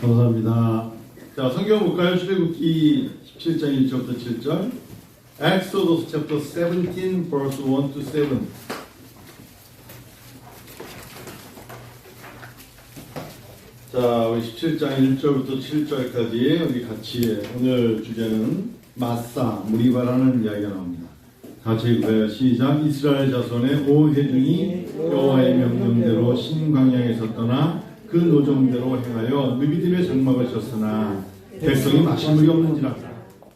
감사합니다. 자, 성경 볼까요? 출애굽기 17장 1절부터 7절. Exodus chapter 17 verse 1 to 7. 자, 우리 17장 1절부터 7절까지 우리 같이 오늘 주제는 마사, 무리바라는 이야기가 나옵니다. 같이 읽어요. 시작. 이스라엘 자손의 오 회중이 여호와의 명령대로 신광야에서 떠나 그 노정대로 행하여 느비딤의 장막을 쳤으나 백성이 마실 물이 없는지라.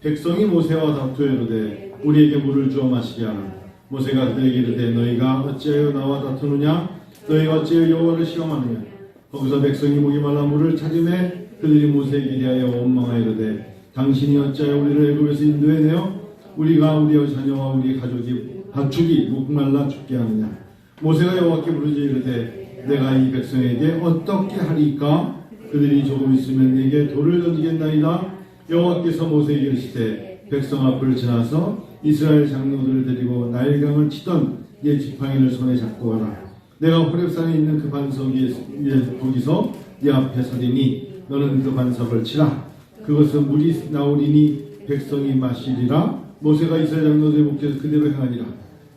백성이 모세와 다투어 이르되 우리에게 물을 주어 마시게 하라. 모세가 그들에게 이르되 너희가 어찌하여 나와 다투느냐? 너희가 어찌하여 여호와를 시험하느냐? 거기서 백성이 목이 말라 물을 찾음에 그들이 모세에게 대하여 원망하여 이르되 당신이 어찌하여 우리를 애굽에서 인도해내어 우리가 우리의 자녀와 우리 가축이 목말라 죽게 하느냐? 모세가 여호와께 부르짖어 이르되 내가 이 백성에게 어떻게 하리까? 그들이 조금 있으면 내게 돌을 던지겠나이다. 여호와께서 모세에게 이르시되 백성 앞을 지나서 이스라엘 장로들을 데리고 나일강을 치던 네 지팡이를 손에 잡고 가라. 내가 호렙산에 있는 그 반석 위에 거기서 네 앞에 서리니 너는 그 반석을 치라. 그것은 물이 나오리니 백성이 마시리라. 모세가 이스라엘 장로들의 목에서 그대로 행하니라.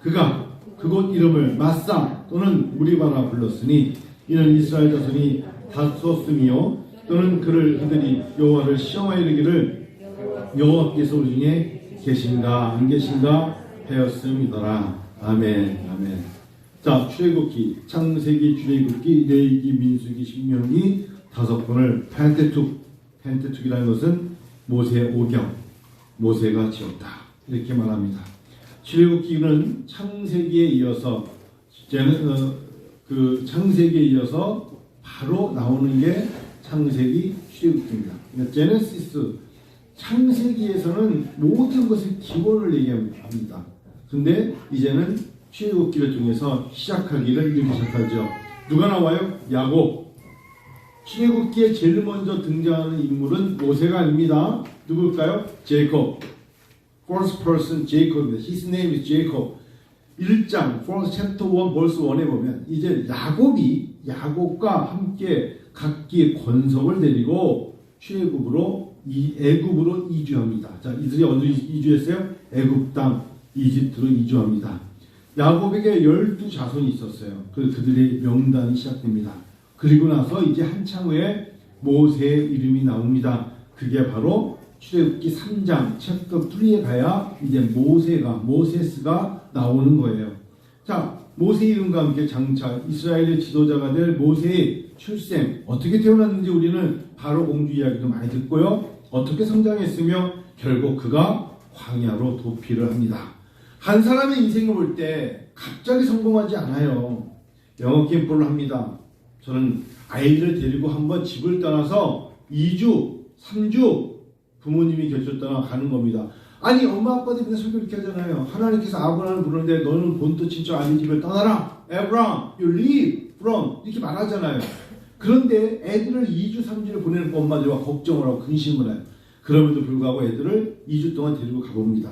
그가 그곳 이름을 마사 또는 무리바라 불렀으니 이는 이스라엘 자손이 다투었음이요 또는 그들이 여호와를 시험하여 이르기를 여호와께서 우리 중에 계신가 안 계신가 하였음이더라. 아멘. 아멘. 자, 출애굽기, 창세기, 출애굽기, 레위기, 민수기, 신명기 5권을 펜테툭이라는 것은 모세 오경, 모세가 지었다 이렇게 말합니다. 출애굽기는 창세기에 이어서 창세기에 이어서 바로 나오는 게 창세기, 출애굽기입니다. 그러니까 제네시스, 창세기에서는 모든 것의 기본을 얘기합니다. 근데 이제는 출애굽기를 통해서 시작하기를 이렇게 시작하죠. 누가 나와요? 야곱. 출애굽기에 제일 먼저 등장하는 인물은 모세가 아닙니다. 누굴까요? 제이콥. First person Jacob입니다. His name is Jacob. 1장, First chapter 1, verse 1에 보면 이제 야곱과 함께 각기 권속을 데리고 출애굽으로 애굽으로 이주합니다. 자, 이들이 어디로 이주했어요? 애굽 땅 이집트로 이주합니다. 야곱에게 12자손이 있었어요. 그들의 명단이 시작됩니다. 그리고 나서 이제 한참 후에 모세의 이름이 나옵니다. 그게 바로 출애굽기 3장 챕터 3에 가야 이제 모세스가 나오는 거예요. 자, 모세 이름과 함께 장차 이스라엘의 지도자가 될 모세의 출생, 어떻게 태어났는지 우리는 바로 공주 이야기도 많이 듣고요. 어떻게 성장했으며 결국 그가 광야로 도피를 합니다. 한 사람의 인생을 볼 때 갑자기 성공하지 않아요. 영어 캠프를 합니다. 저는 아이들을 데리고 한번 집을 떠나서 2주, 3주 부모님이 곁을 떠나 가는 겁니다. 아니, 엄마 아빠들이 맨날 설교 이렇게 하잖아요. 하나님께서 아브라함을 부르는데 너는 본토 친척 아닌 집을 떠나라. Abraham, you leave from 이렇게 말하잖아요. 그런데 애들을 2주, 3주를 보내는 엄마들과 걱정을 하고 근심을 해요. 그럼에도 불구하고 애들을 2주 동안 데리고 가봅니다.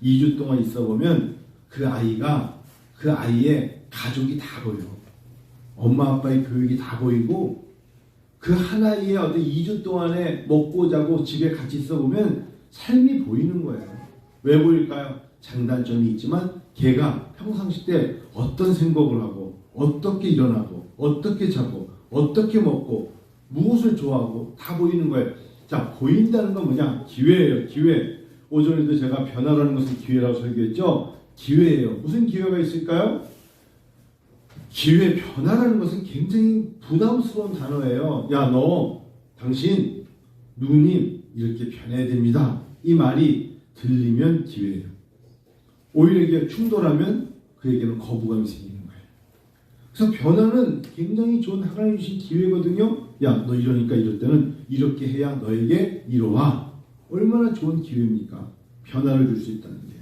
2주 동안 있어보면 그 아이의 가족이 다 보여. 엄마 아빠의 교육이 다 보이고 그 하나의 어떤 2주 동안에 먹고 자고 집에 같이 있어보면 삶이 보이는 거예요. 왜 보일까요? 장단점이 있지만 걔가 평상시 때 어떤 생각을 하고 어떻게 일어나고 어떻게 자고 어떻게 먹고 무엇을 좋아하고 다 보이는 거예요. 자, 보인다는 건 뭐냐? 기회예요. 기회. 오전에도 제가 변화라는 것은 기회라고 설교했죠. 기회예요. 무슨 기회가 있을까요? 기회, 변화라는 것은 굉장히 부담스러운 단어예요. 야, 당신, 누구님 이렇게 변해야 됩니다. 이 말이 들리면 기회예요. 오히려 이게 충돌하면 그에게는 거부감이 생기는 거예요. 그래서 변화는 굉장히 좋은 하나님 주신 기회거든요. 야, 너 이러니까 이럴 때는 이렇게 해야 너에게 이로와. 얼마나 좋은 기회입니까? 변화를 줄 수 있다는 게.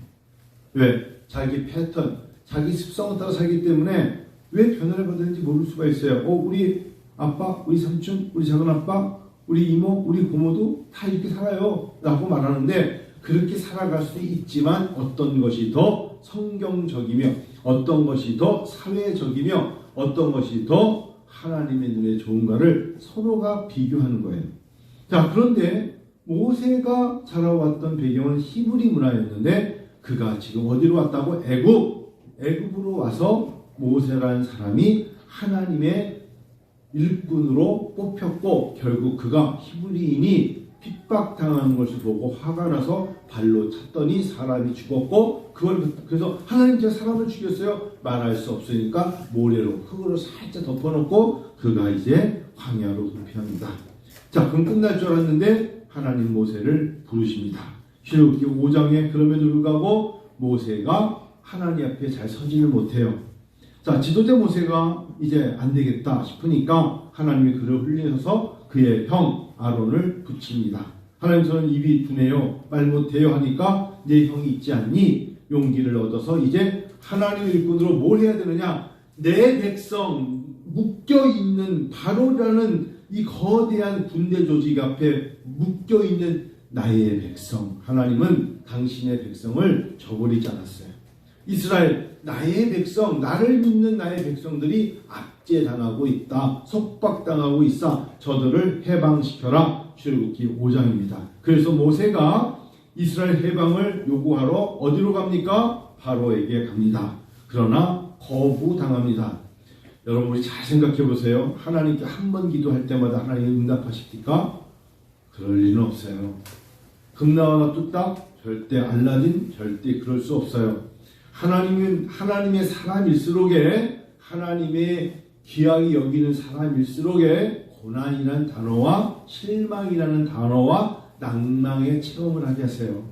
왜? 자기 패턴, 자기 습성을 따라 살기 때문에 왜 변화를 받았는지 모를 수가 있어요. 우리 아빠, 우리 삼촌, 우리 작은아빠, 우리 이모, 우리 고모도 다 이렇게 살아요 라고 말하는데 그렇게 살아갈 수 있지만 어떤 것이 더 성경적이며 어떤 것이 더 사회적이며 어떤 것이 더 하나님의 눈에 좋은가를 서로가 비교하는 거예요. 자, 그런데 모세가 자라왔던 배경은 히브리 문화였는데 그가 지금 어디로 왔다고? 애굽으로 와서 모세라는 사람이 하나님의 일꾼으로 뽑혔고 결국 그가 히브리인이 핍박당하는 것을 보고 화가 나서 발로 찼더니 사람이 죽었고 그래서 하나님께서 사람을 죽였어요? 말할 수 없으니까 모래로 흙으로 살짝 덮어놓고 그가 이제 광야로 도피합니다. 자, 그럼 끝날 줄 알았는데 하나님 모세를 부르십니다. 출애굽기 5장에 그럼에도 불구하고 모세가 하나님 앞에 잘 서지를 못해요. 자, 지도자 모세가 이제 안 되겠다 싶으니까 하나님이 그를 훈련해서 그의 형 아론을 붙입니다. 하나님, 저는 입이 둔해요, 말 못해요 하니까 내 형이 있지 않니? 용기를 얻어서 이제 하나님의 일꾼으로 뭘 해야 되느냐? 내 백성 묶여있는 바로라는 이 거대한 군대 조직 앞에 묶여있는 나의 백성, 하나님은 당신의 백성을 저버리지 않았어요. 이스라엘, 나의 백성, 나를 믿는 나의 백성들이 압제당하고 있다, 속박당하고 있어, 저들을 해방시켜라. 출애굽기 5장입니다. 그래서 모세가 이스라엘 해방을 요구하러 어디로 갑니까? 바로에게 갑니다. 그러나 거부당합니다. 여러분, 우리 잘 생각해 보세요. 하나님께 한 번 기도할 때마다 하나님이 응답하십니까? 그럴 리는 없어요. 금나와 뚝딱? 절대. 알라딘? 절대 그럴 수 없어요. 하나님은 하나님의 사람일수록에, 하나님의 귀하게 여기는 사람일수록에 고난이라는 단어와 실망이라는 단어와 낭망의 체험을 하게 하세요.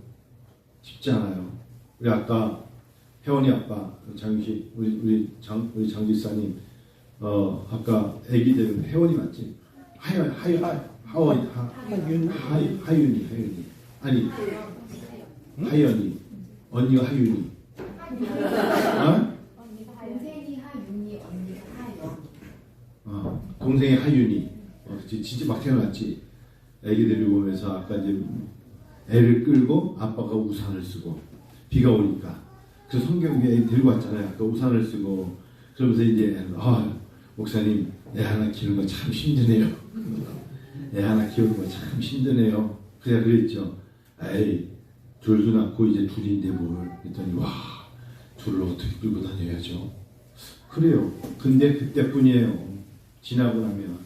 쉽지 않아요. 우리 아까 혜원이 아빠 장유식 우리 장지사님 아까 애기 되는 혜원이 맞지? 하윤이 아니 하연이 언니가 하윤이 동생이 하윤이, 언니가 하연. 동생이 하윤이 진짜 막 태어났지. 애기 데리고 오면서 아까 이제 애를 끌고 아빠가 우산을 쓰고 비가 오니까 그 성경에 애 데리고 왔잖아요. 아까 우산을 쓰고 그러면서 이제 목사님 애 하나 키우는 거 참 힘드네요. 애 하나 키우는 거 참 힘드네요. 그냥 그랬죠. 에이, 둘도 낳고 이제 둘인데 뭘 그랬더니 와, 둘을 어떻게 끌고 다녀야죠. 그래요. 근데 그때뿐이에요. 지나고 나면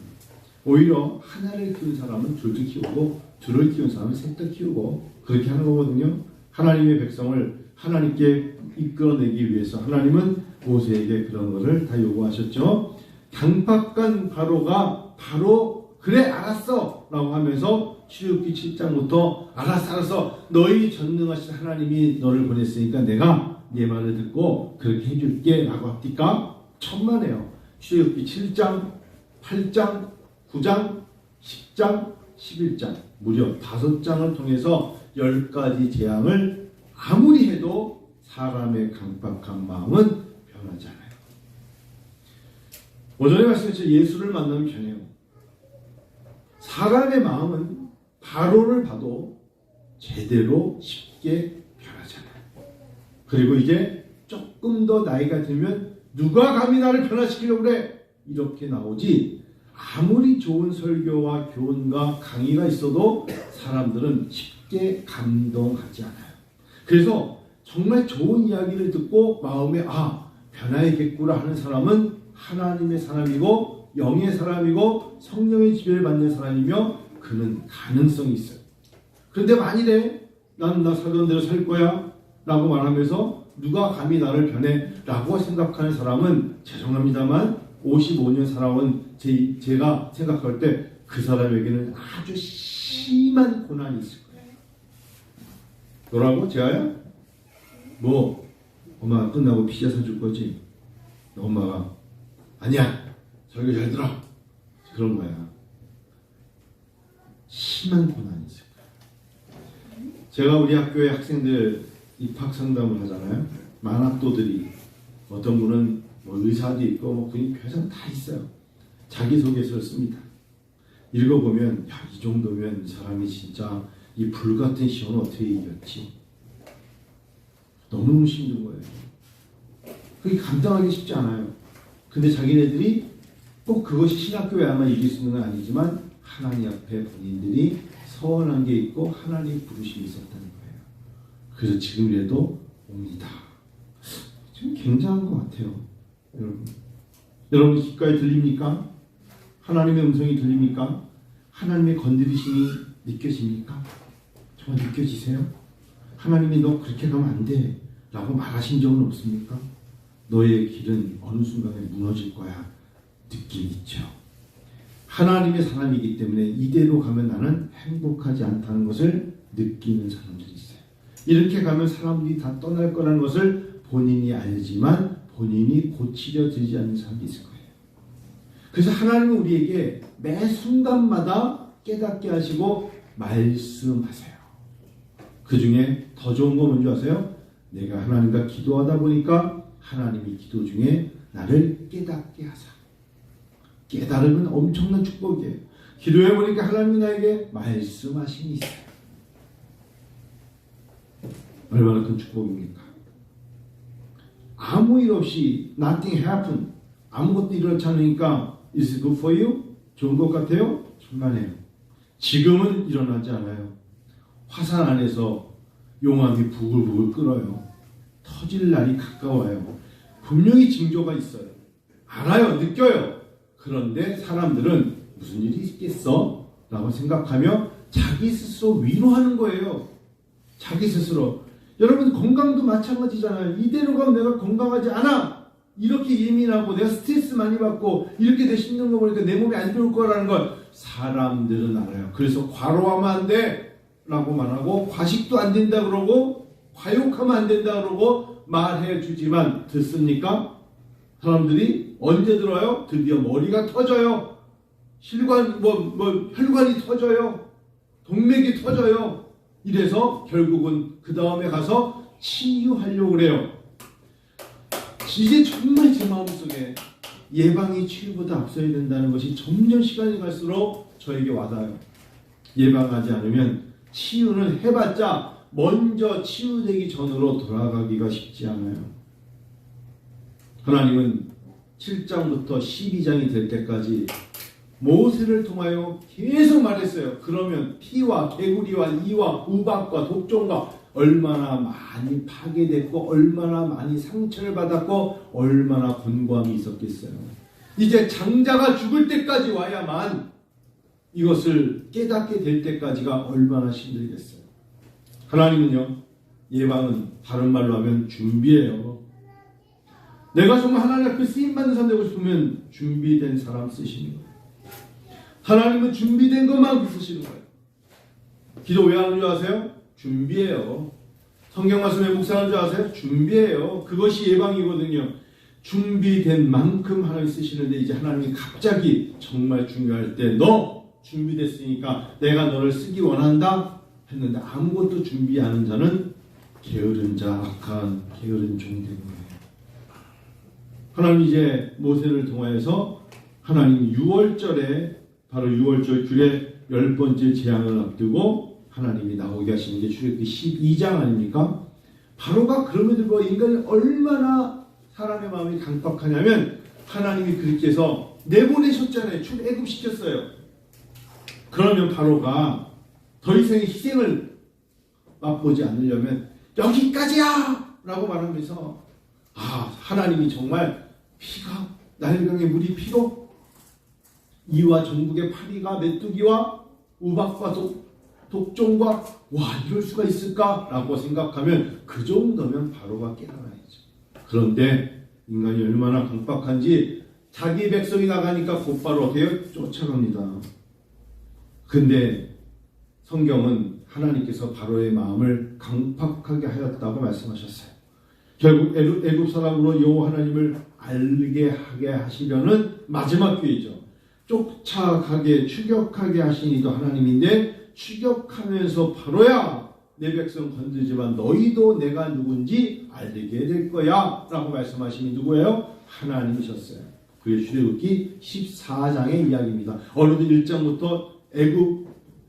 오히려 하나를 키운 사람은 둘도 키우고 둘을 키운 사람은 셋도 키우고 그렇게 하는 거거든요. 하나님의 백성을 하나님께 이끌어내기 위해서 하나님은 모세에게 그런 것을 다 요구하셨죠. 강팍한 바로가 바로 그래 알았어 라고 하면서 출애굽기 7장부터 알았어 너희 전능하신 하나님이 너를 보냈으니까 내가 네 말을 듣고 그렇게 해줄게 라고 합니까? 천만에요. 출애굽기 7장, 8장, 9장, 10장, 11장 무려 5장을 통해서 10가지 재앙을 아무리 해도 사람의 강박한 마음은 변하지 않아요. 오전에 말씀드렸죠. 예수를 만나면 변해요. 사람의 마음은 바로를 봐도 제대로 쉽게 변하잖아요. 그리고 이제 조금 더 나이가 들면 누가 감히 나를 변화시키려고 그래? 이렇게 나오지. 아무리 좋은 설교와 교훈과 강의가 있어도 사람들은 쉽게 감동하지 않아요. 그래서 정말 좋은 이야기를 듣고 마음에 변화야겠구나 하는 사람은 하나님의 사람이고 영의 사람이고 성령의 지배를 받는 사람이며 그는 가능성이 있어요. 그런데 만일에 나는 나 살던 대로 살 거야 라고 말하면서 누가 감히 나를 변해 라고 생각하는 사람은 죄송합니다만 55년 살아온 제가 생각할 때 그 사람에게는 아주 심한 고난이 있을 거예요. 너라고? 제아야? 뭐 엄마가 끝나고 피자 사줄 거지? 엄마가 아니야 설교 잘 들어 그런 거야. 심한 고난이 있을 거야. 제가 우리 학교에 학생들 입학 상담을 하잖아요. 만학도들이 어떤 분은 뭐 의사도 있고 뭐 군인 별상 다 있어요. 자기소개서를 씁니다. 읽어보면 이 정도면 사람이 진짜 이 불같은 시험을 어떻게 이겼지? 너무너무 힘든 거예요. 그게 감당하기 쉽지 않아요. 근데 자기네들이 꼭 그것이 신학교에 아마 이길 수 있는 건 아니지만 하나님 앞에 본인들이 서원한 게 있고 하나님 부르심이 있었다는 거예요. 그래서 지금이라도 옵니다. 좀 굉장한 것 같아요. 여러분 귓가에 들립니까? 하나님의 음성이 들립니까? 하나님의 건드리심이 느껴집니까? 정말 느껴지세요? 하나님이 너 그렇게 가면 안 돼 라고 말하신 적은 없습니까? 너의 길은 어느 순간에 무너질 거야. 느낌 있죠. 하나님의 사람이기 때문에 이대로 가면 나는 행복하지 않다는 것을 느끼는 사람들이 있어요. 이렇게 가면 사람들이 다 떠날 거라는 것을 본인이 알지만 본인이 고치려 들지 않는 사람이 있을 거예요. 그래서 하나님은 우리에게 매 순간마다 깨닫게 하시고 말씀하세요. 그 중에 더 좋은 거 뭔지 아세요? 내가 하나님과 기도하다 보니까 하나님이 기도 중에 나를 깨닫게 하사. 깨달으면 엄청난 축복이에요. 기도해 보니까 하나님이 나에게 말씀하심이 있어요. 얼마나 큰 축복입니까? 아무 일 없이 nothing happened. 아무것도 일어나지 않으니까 is it good for you? 좋은 것 같아요? 천만에요. 지금은 일어나지 않아요. 화산 안에서 용암이 부글부글 끓어요. 터질 날이 가까워요. 분명히 징조가 있어요. 알아요. 느껴요. 그런데 사람들은 무슨 일이 있겠어? 라고 생각하며 자기 스스로 위로하는 거예요. 자기 스스로. 여러분 건강도 마찬가지잖아요. 이대로 가면 내가 건강하지 않아. 이렇게 예민하고 내가 스트레스 많이 받고 이렇게 내 씹는 거 보니까 내 몸이 안 좋을 거라는 걸 사람들은 알아요. 그래서 과로하면 안 돼 라고 말하고 과식도 안 된다 그러고 과욕하면 안 된다 그러고 말해 주지만 듣습니까? 사람들이 언제 들어요? 드디어 머리가 터져요. 혈관이 터져요. 동맥이 터져요. 이래서 결국은 그 다음에 가서 치유하려고 그래요. 이제 정말 제 마음속에 예방이 치유보다 앞서야 된다는 것이 점점 시간이 갈수록 저에게 와닿아요. 예방하지 않으면 치유는 해봤자 먼저 치유되기 전으로 돌아가기가 쉽지 않아요. 하나님은 7장부터 12장이 될 때까지 모세를 통하여 계속 말했어요. 그러면 피와 개구리와 이와 우박과 독종과 얼마나 많이 파괴됐고 얼마나 많이 상처를 받았고 얼마나 곤고함이 있었겠어요. 이제 장자가 죽을 때까지 와야만 이것을 깨닫게 될 때까지가 얼마나 힘들겠어요. 하나님은요, 예방은 다른 말로 하면 준비예요. 내가 정말 하나님 앞에 쓰임받는 사람 되고 싶으면 준비된 사람 쓰시는 거예요. 하나님은 준비된 것만 쓰시는 거예요. 기도 왜 하는 줄 아세요? 준비해요. 성경 말씀 왜 묵상하는 줄 아세요? 준비해요. 그것이 예방이거든요. 준비된 만큼 하나님 쓰시는데 이제 하나님이 갑자기 정말 중요할 때 너 준비됐으니까 내가 너를 쓰기 원한다 했는데 아무것도 준비 안 하는 자는 게으른 자, 악한 게으른 종 된 거예요. 하나님 이제 모세를 통하여서 하나님 6월절에 바로 6월절 규례 10번째 재앙을 앞두고 하나님이 나오게 하시는 게 출애굽기 12장 아닙니까? 바로가 그럼에도 불구하고 인간이 얼마나 사람의 마음이 강박하냐면 하나님이 그렇게 해서 내보내셨잖아요. 출애굽시켰어요. 그러면 바로가 더 이상의 희생을 맛보지 않으려면 여기까지야! 라고 말하면서 하나님이 정말 피가 나일강의 물이 피로 이와 전국의 파리가 메뚜기와 우박과 독종과 와 이럴 수가 있을까? 라고 생각하면 그 정도면 바로가 깨달아야죠. 그런데 인간이 얼마나 강박한지 자기 백성이 나가니까 곧바로 어때요? 쫓아갑니다. 근데 성경은 하나님께서 바로의 마음을 강팍하게 하였다고 말씀하셨어요. 결국 애굽 사람으로 여호와 하나님을 알게 하게 하시려는 마지막 기회죠. 쫓아가게 추격하게 하신 이도 하나님인데 추격하면서 바로야 내 백성 건드리지만 너희도 내가 누군지 알게 될 거야 라고 말씀하시니 누구예요? 하나님이셨어요. 그게 출애굽기 14장의 이야기입니다. 어느덧 1장부터 애굽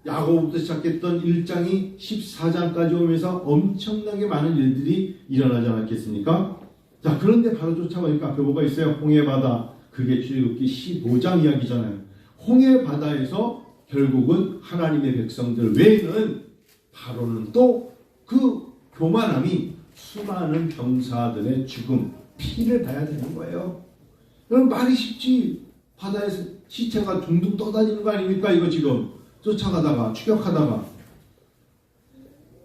야고보부터 시작했던 1장이 14장까지 오면서 엄청나게 많은 일들이 일어나지 않았겠습니까? 자, 그런데 바로 쫓아오니까 앞에 뭐가 있어요? 홍해바다. 그게 출애굽기 15장 이야기잖아요. 홍해바다에서 결국은 하나님의 백성들 외에는 바로는 또 그 교만함이 수많은 병사들의 죽음, 피를 봐야 되는 거예요. 여러분 말이 쉽지. 바다에서 시체가 둥둥 떠다니는 거 아닙니까? 이거 지금 쫓아가다가 추격하다가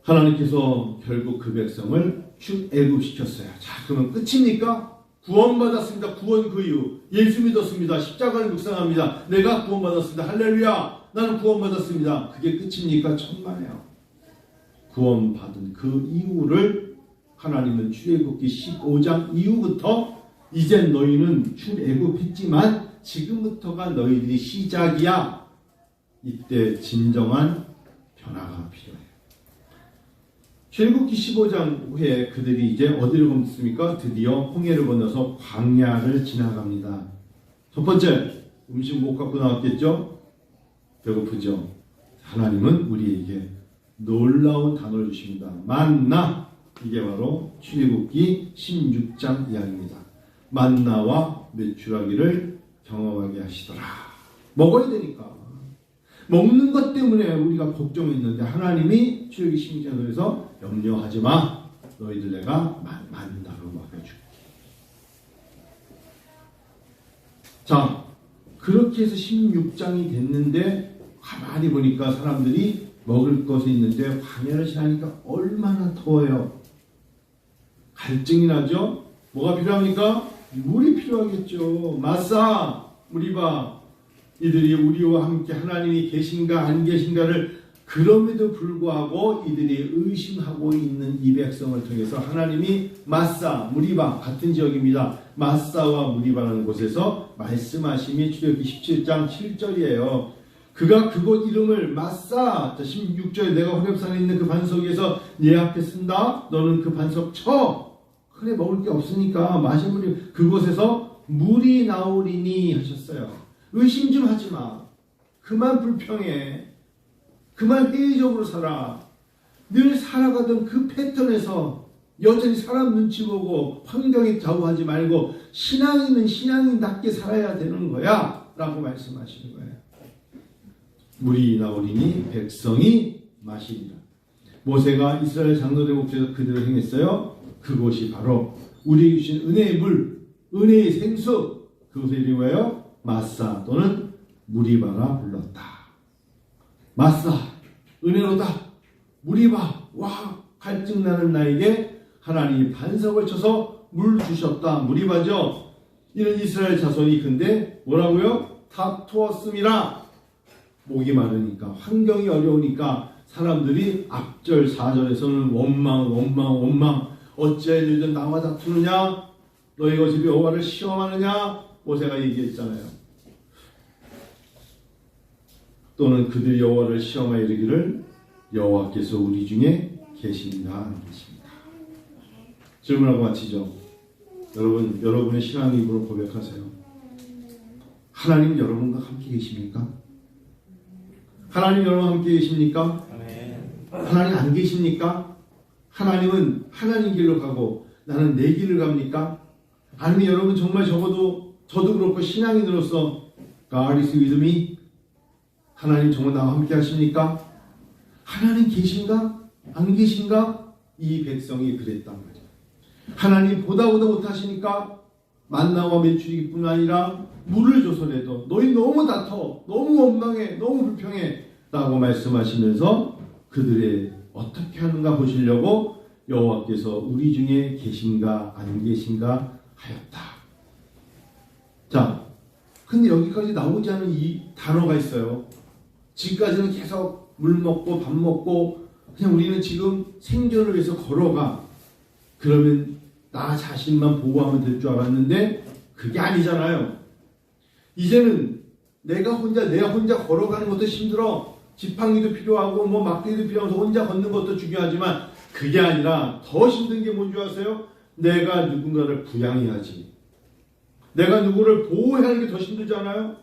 하나님께서 결국 그 백성을 출애굽시켰어요. 자, 그러면 끝입니까? 구원받았습니다. 구원 그 이유. 예수 믿었습니다. 십자가를 묵상합니다. 내가 구원받았습니다. 할렐루야. 나는 구원받았습니다. 그게 끝입니까? 천만에요. 구원받은 그 이유를 하나님은 출애굽기 15장 이후부터 이제 너희는 출애굽했지만 지금부터가 너희들이 시작이야. 이때 진정한 변화가 필요해요. 출애굽기 15장 후에 그들이 이제 어디를 건넜습니까? 드디어 홍해를 건너서 광야를 지나갑니다. 첫 번째, 음식 못 갖고 나왔겠죠? 배고프죠? 하나님은 우리에게 놀라운 단어를 주십니다. 만나. 이게 바로 출애굽기 16장 이야기입니다. 만나와 메추라기를 경험하게 하시더라. 먹어야 되니까. 먹는 것 때문에 우리가 걱정했는데 하나님이 출애굽기 16장에서 염려하지 마. 너희들 내가 만나로 먹여줄게. 자, 그렇게 해서 16장이 됐는데 가만히 보니까 사람들이 먹을 것이 있는데 광야를 지나니까 얼마나 더워요. 갈증이 나죠. 뭐가 필요합니까? 물이 필요하겠죠. 마사, 무리바. 이들이 우리와 함께 하나님이 계신가 안 계신가를 그럼에도 불구하고 이들이 의심하고 있는 이 백성을 통해서 하나님이 마사, 무리바 같은 지역입니다. 마사와 무리바라는 곳에서 말씀하심이 출애굽기 17장 7절이에요. 그가 그곳 이름을 마사, 16절에 내가 호렙산에 있는 그 반석 위에서 네 앞에 쓴다. 너는 그 반석 쳐. 그래 먹을 게 없으니까 마실 물이 그곳에서 물이 나오리니 하셨어요. 의심 좀 하지 마. 그만 불평해. 그만 회의적으로 살아. 늘 살아가던 그 패턴에서 여전히 사람 눈치 보고 환경에 좌우하지 말고 신앙인은 신앙인답게 살아야 되는 거야 라고 말씀하시는 거예요. 물이 나오리니 백성이 마시리라. 모세가 이스라엘 장로들 목에서 그대로 행했어요. 그곳이 바로 우리에게 주신 은혜의 물, 은혜의 생수. 그것의 이름이 뭐예요? 마사 또는 무리바라 불렀다. 마사, 은혜로다. 무리바, 와, 갈증나는 나에게 하나님이 반석을 쳐서 물 주셨다. 무리바죠. 이는 이스라엘 자손이 근데 뭐라고요? 다투었음이라. 목이 마르니까, 환경이 어려우니까 사람들이 앞절 4절에서는 원망. 어찌하여 너희들 나와 다투느냐? 너희가 어차피 여호와를 시험하느냐? 모세가 얘기했잖아요. 또는 그들이 여호와를 시험하여 이르기를 여호와께서 우리 중에 계십니다. 안 계십니다. 질문하고 마치죠. 여러분의 신앙의 입으로 고백하세요. 하나님 여러분과 함께 계십니까? 하나님 여러분과 함께 계십니까? 하나님 안 계십니까? 하나님은 하나님 길로 가고 나는 내 길을 갑니까? 아니면 여러분 정말 적어도 저도 그렇고 신앙인으로서 God is with me. 하나님 정말 나와 함께 하십니까? 하나님 계신가? 안 계신가? 이 백성이 그랬단 말이에요. 하나님 보다 못하시니까 만나와 메추리기뿐 아니라 물을 줘서라도 너희 너무 다퉈, 너무 원망해, 너무 불평해 라고 말씀하시면서 그들의 어떻게 하는가 보시려고 여호와께서 우리 중에 계신가 안 계신가 하였다. 자, 근데 여기까지 나오지 않은 이 단어가 있어요. 지금까지는 계속 물 먹고 밥 먹고 그냥 우리는 지금 생존을 위해서 걸어가. 그러면 나 자신만 보호하면 될 줄 알았는데 그게 아니잖아요. 이제는 내가 혼자 걸어가는 것도 힘들어. 지팡이도 필요하고 막대기도 필요하면서 혼자 걷는 것도 중요하지만 그게 아니라 더 힘든 게 뭔지 아세요? 내가 누군가를 부양해야지. 내가 누구를 보호하는 게 더 힘들잖아요.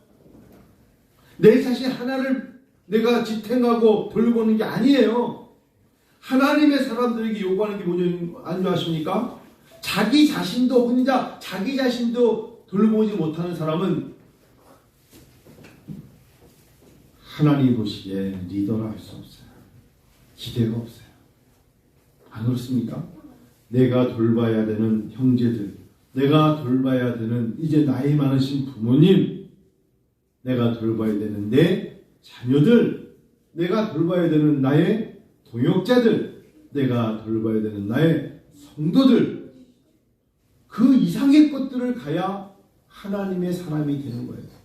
내 자신 하나를 내가 지탱하고 돌보는 게 아니에요. 하나님의 사람들에게 요구하는 게 뭔지 아십니까? 자기 자신도 혼자 자기 자신도 돌보지 못하는 사람은 하나님 보시기에 리더라 할 수 없어요. 기대가 없어요. 안 그렇습니까? 내가 돌봐야 되는 형제들, 내가 돌봐야 되는 이제 나이 많으신 부모님, 내가 돌봐야 되는 내 자녀들, 내가 돌봐야 되는 나의 동역자들, 내가 돌봐야 되는 나의 성도들, 그 이상의 것들을 가야 하나님의 사람이 되는 거예요.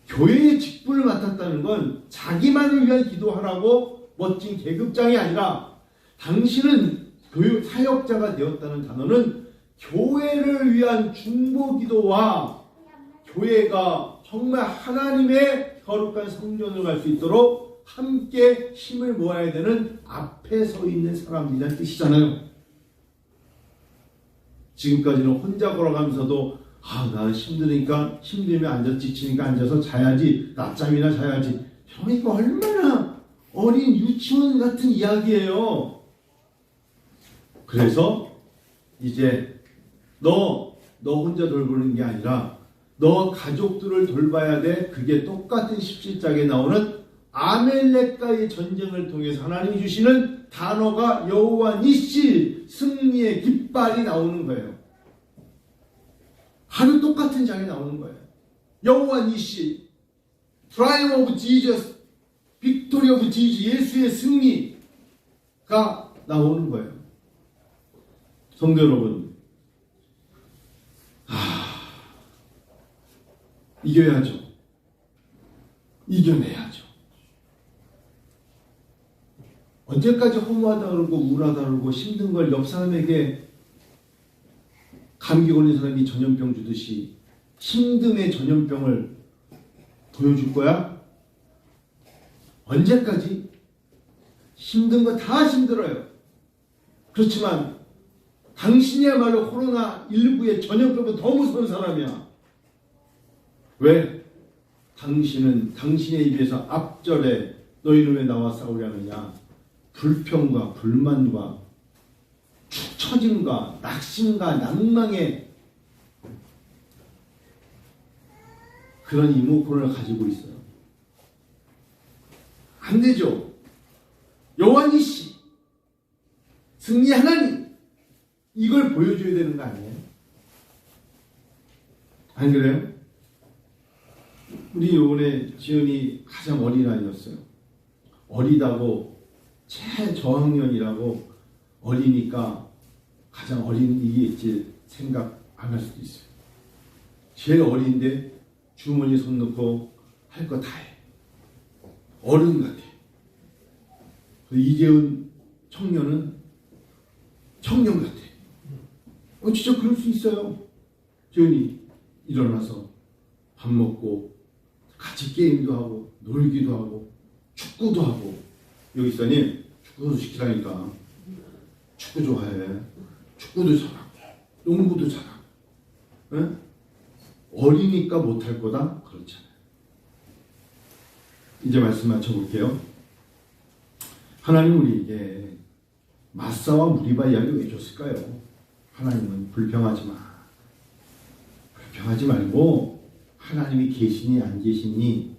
교회의 직분을 맡았다는 건 자기만을 위한 기도하라고 멋진 계급장이 아니라 당신은 교육 사역자가 되었다는 단어는 교회를 위한 중보기도와 교회가 정말 하나님의 거룩한 성전을 갈 수 있도록 함께 힘을 모아야 되는 앞에 서 있는 사람들이라는 뜻이잖아요. 지금까지는 혼자 걸어가면서도 나는 힘들면 앉아 지치니까 앉아서 자야지, 낮잠이나 자야지. 이거 얼마나 어린 유치원 같은 이야기예요. 그래서 이제 너 혼자 돌보는 게 아니라 너 가족들을 돌봐야 돼. 그게 똑같은 17장에 나오는 아멜렉과의 전쟁을 통해서 하나님이 주시는 단어가 여호와 니시, 승리의 깃발이 나오는 거예요. 하루 똑같은 장에 나오는 거예요. 여호와 니시, Triumph of Jesus, Victory of Jesus, 예수의 승리가 나오는 거예요. 성도 여러분, 이겨야죠. 이겨내야죠. 언제까지 허무하다 그러고 우울하다 그러고 힘든 걸 옆 사람에게 감기 걸린 사람이 전염병 주듯이 힘듦의 전염병을 보여줄 거야? 언제까지? 힘든 거 다 힘들어요. 그렇지만 당신이야말로 코로나19의 전염병보다 더 무서운 사람이야. 왜? 당신은 당신의 입에서 앞절에 너희는 왜 나와 싸우려느냐? 불평과 불만과 축 처짐과 낙심과 낭망의 그런 이모콘을 가지고 있어요. 안 되죠. 여호와 니시, 승리 하나님, 이걸 보여줘야 되는 거 아니에요? 안 그래요? 우리 요번에 지은이 가장 어린 아이였어요. 어리다고 최저학년이라고 어리니까 가장 어린 이겠지 생각 안 할 수도 있어요. 제일 어린데 주머니 손 넣고 할 거 다 해. 어른 같아. 이재훈 청년은 청년 같아. 진짜 그럴 수 있어요. 지은이 일어나서 밥 먹고 같이 게임도 하고 놀기도 하고 축구도 하고. 여기 있으니 축구도 시키라니까. 축구 좋아해. 축구도 잘하고 농구도 잘하고. 네? 어리니까 못할 거다? 그렇잖아요. 이제 말씀 맞춰볼게요. 하나님 우리에게 마사와 무리바 이야기를 왜 줬을까요? 하나님은 불평하지 마. 불평하지 말고 하나님이 계시니 안 계시니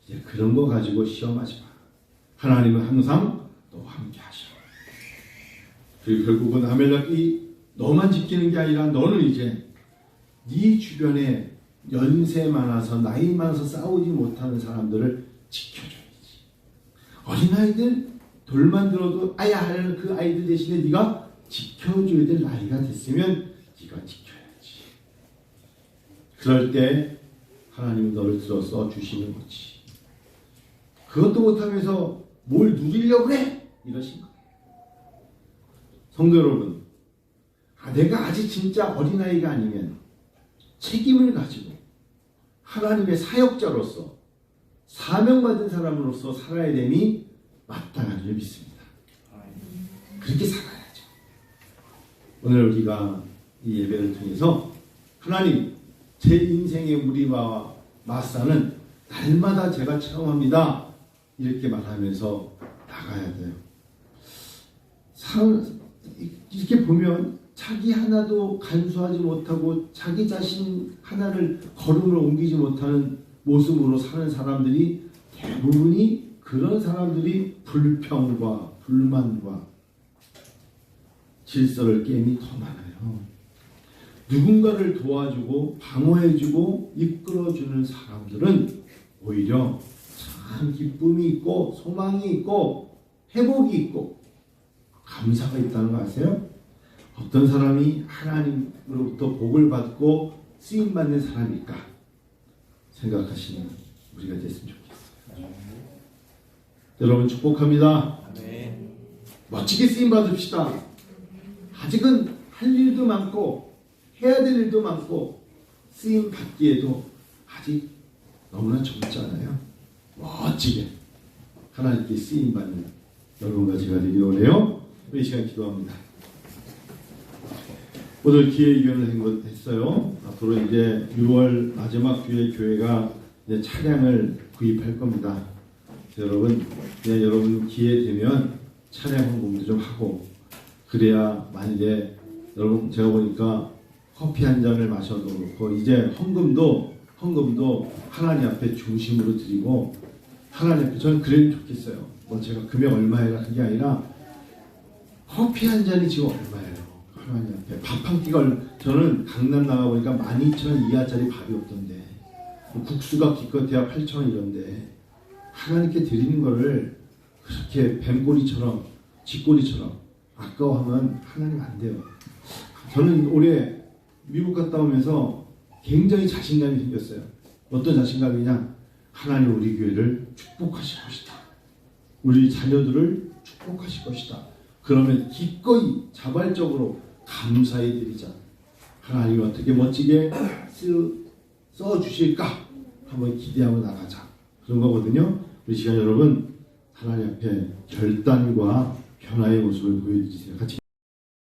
이제 그런 거 가지고 시험하지 마. 하나님은 항상 너와 함께 하셔. 그리고 결국은 아멜렉이 너만 지키는 게 아니라 너는 이제 네 주변에 연세 많아서 나이 많아서 싸우지 못하는 사람들을 지켜줘야지. 어린아이들 돌만 들어도 아야 하는 그 아이들 대신에 네가 지켜줘야 될 나이가 됐으면 네가 지켜야지. 그럴 때 하나님이 너를 들어서 주시는 거지. 그것도 못하면서 뭘 누리려고 그래? 이러신 거예요. 성도 여러분, 내가 아직 진짜 어린아이가 아니면 책임을 가지고 하나님의 사역자로서 사명받은 사람으로서 살아야 됨이 마땅한 줄 믿습니다. 그렇게 살아야죠. 오늘 우리가 이 예배를 통해서 하나님, 제 인생의 무리와 마사는 날마다 제가 체험합니다. 이렇게 말하면서 나가야 돼요. 이렇게 보면 자기 하나도 간수하지 못하고 자기 자신 하나를 걸음을 옮기지 못하는 모습으로 사는 사람들이 대부분이 그런 사람들이 불평과 불만과 질서를 깨임이 더 많아요. 누군가를 도와주고 방어해주고 이끌어주는 사람들은 오히려 참 기쁨이 있고 소망이 있고 회복이 있고 감사가 있다는 거 아세요? 어떤 사람이 하나님으로부터 복을 받고 쓰임받는 사람일까 생각하시는 우리가 됐으면 좋겠어요. 여러분 축복합니다. 아멘. 멋지게 쓰임받읍시다. 아직은 할 일도 많고 해야 될 일도 많고 쓰임받기에도 아직 너무나 젊잖아요. 멋지게 하나님께 쓰임받는 여러분과 제가 되기를 원해요. 우리 시간 기도합니다. 오늘 기회위원을 했어요. 앞으로 이제 6월 마지막 주에 교회가 이제 차량을 구입할 겁니다. 여러분, 그냥 여러분 기회 되면 차량 헌금도 좀 하고 그래야 만일에 여러분 제가 보니까 커피 한 잔을 마셔도 그렇고 이제 헌금도 하나님 앞에 중심으로 드리고 하나님 앞에 저는 그래도 좋겠어요. 뭐 제가 금액 얼마예요 그게 아니라 커피 한 잔이 지금 얼마예요? 하나님 앞에 밥 한 끼가 저는 강남 나가보니까 12,000원 이하짜리 밥이 없던데 국수가 기껏해야 8,000원 이런데 하나님께 드리는 거를 그렇게 뱀꼬리처럼 쥐꼬리처럼 아까워하면 하나님 안 돼요. 저는 올해 미국 갔다 오면서 굉장히 자신감이 생겼어요. 어떤 자신감이냐? 하나님 우리 교회를 축복하실 것이다. 우리 자녀들을 축복하실 것이다. 그러면 기꺼이 자발적으로 감사해 드리자. 하나님이 어떻게 멋지게 써주실까? 한번 기대하고 나가자. 그런 거거든요. 우리 시간 여러분 하나님 앞에 결단과 변화의 모습을 보여주세요. 같이